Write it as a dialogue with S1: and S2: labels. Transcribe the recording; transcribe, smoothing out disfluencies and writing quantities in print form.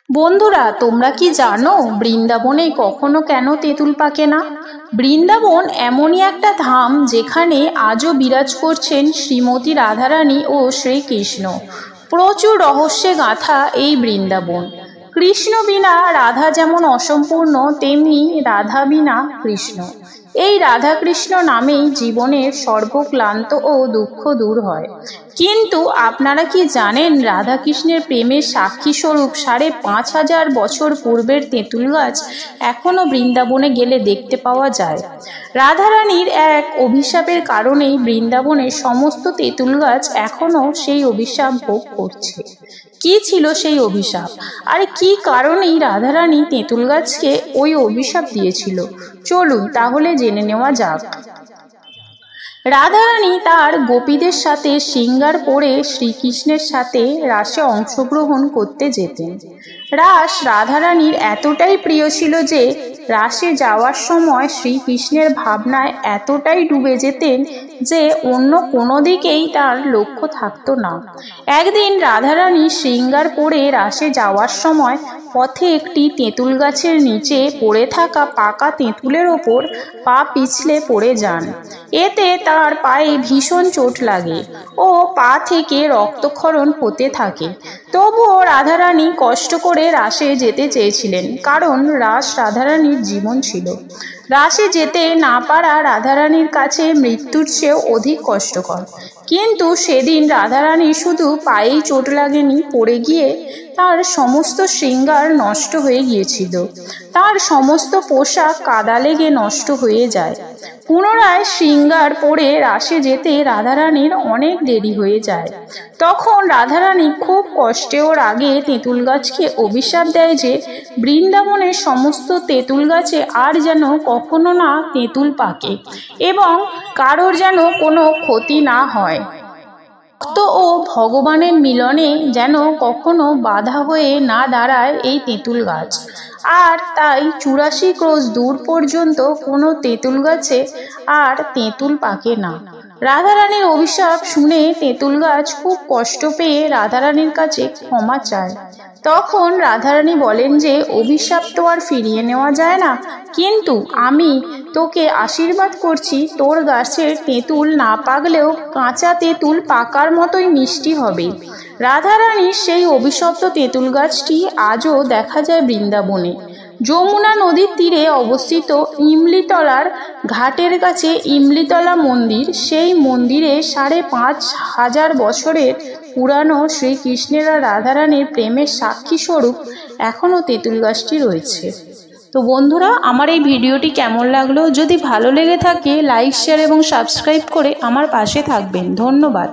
S1: বন্ধুরা, তোমরা কি জানো বৃন্দাবনে কখনো কেন তেঁতুল পাকে না? বৃন্দাবন এমনই একটা ধাম যেখানে আজও বিরাজ করছেন শ্রীমতী রাধারানী ও শ্রীকৃষ্ণ। প্রচুর রহস্যে গাঁথা এই বৃন্দাবন। কৃষ্ণ বিনা রাধা যেমন অসম্পূর্ণ, তেমনি রাধা বিনা কৃষ্ণ। এই রাধা কৃষ্ণ নামেই জীবনের সর্বক্লান্ত ও দুঃখ দূর হয়। কিন্তু আপনারা কি জানেন রাধা কৃষ্ণের প্রেমের সাক্ষী স্বরূপ ৫,৫০০ বছর পূর্বের তেঁতুল গাছ এখনো বৃন্দাবনে গেলে দেখতে পাওয়া যায়। রাধারানীর এক অভিশাপের কারণেই বৃন্দাবনের সমস্ত তেঁতুল গাছ এখনো সেই অভিশাপ ভোগ করছে। কি ছিল সেই অভিশাপ, আর কি কারণেই রাধারানী তেঁতুল গাছকে ওই অভিশাপ দিয়েছিল? চলুন তাহলে জেনে নেওয়া যাক। রাধারানী তার গোপীদের সাথে শৃঙ্গার পরে শ্রীকৃষ্ণের সাথে রাসে অংশগ্রহণ করতে যেতেন। রাস রাধারানীর এতটাই প্রিয় ছিল যে রাসে যাওয়ার সময় শ্রীকৃষ্ণের ভাবনায় এতটাই ডুবে যেতেন যে অন্য কোনো দিকেই তার লক্ষ্য থাকতো না। একদিন রাধারানী শৃঙ্গার পরে রাসে যাওয়ার সময় পথে একটি তেঁতুল গাছের নিচে পড়ে থাকা পাকা তেঁতুলের ওপর পা পিছলে পড়ে যান। এতে তার পায়ে ভীষণ চোট লাগে ও পা থেকে রক্তক্ষরণ হতে থাকে। তবুও রাধারানী কষ্ট করে রাসে যেতে চেয়েছিলেন, কারণ রাস রাধারানীর জীবন ছিল। রাসে যেতে না পারা রাধারানীর কাছে মৃত্যুর চেয়েও অধিক কষ্টকর। কিন্তু সেদিন রাধারানী শুধু পায়েই চোট লাগেনি, পড়ে গিয়ে তার সমস্ত শৃঙ্গার নষ্ট হয়ে গিয়েছিল। তার সমস্ত পোশাক কাদা লেগে নষ্ট হয়ে যায়। পুনরায় শৃঙ্গার পরে রাসে যেতে রাধারানীর অনেক দেরি হয়ে যায়। তখন রাধারানী খুব কষ্টে ও রাগে তেঁতুল গাছকে অভিশাপ দেয় যে বৃন্দাবনের সমস্ত তেঁতুল গাছে আর যেন কখনো না তেঁতুল পাকে এবং কারোর যেন কোনো ক্ষতি না হয়। ভক্ত ও ভগবানের মিলনে যেন কখনো বাধা হয়ে না দাঁড়ায় এই তেঁতুল গাছ। আর তাই ৮৪ ক্রোশ দূর পর্যন্ত কোনো তেঁতুল গাছে আর তেঁতুল পাকে না। রাধারানীর অভিশাপ শুনে তেঁতুল গাছ খুব কষ্ট পেয়ে রাধারানীর কাছে ক্ষমা চায়। তখন রাধারানী বলেন যে অভিশাপ তো আর ফিরিয়ে নেওয়া যায় না, কিন্তু আমি তোকে আশীর্বাদ করছি তোর গাছের তেঁতুল না পাকলেও কাঁচা তেঁতুল পাকার মতোই মিষ্টি হবে। রাধারানীর সেই অভিশপ্ত তেঁতুল গাছটি আজও দেখা যায় বৃন্দাবনে। যমুনা নদীর তীরে অবস্থিত ইমলিতলার ঘাটের কাছে ইমলিতলা মন্দির। সেই মন্দিরে ৫,৫০০ বছরের পুরানো শ্রীকৃষ্ণের আর রাধারানীর প্রেমের সাক্ষী স্বরূপ এখনও তেঁতুল গাছটি রয়েছে। তো বন্ধুরা, আমার এই ভিডিওটি কেমন লাগলো? যদি ভালো লেগে থাকে লাইক, শেয়ার এবং সাবস্ক্রাইব করে আমার পাশে থাকবেন। ধন্যবাদ।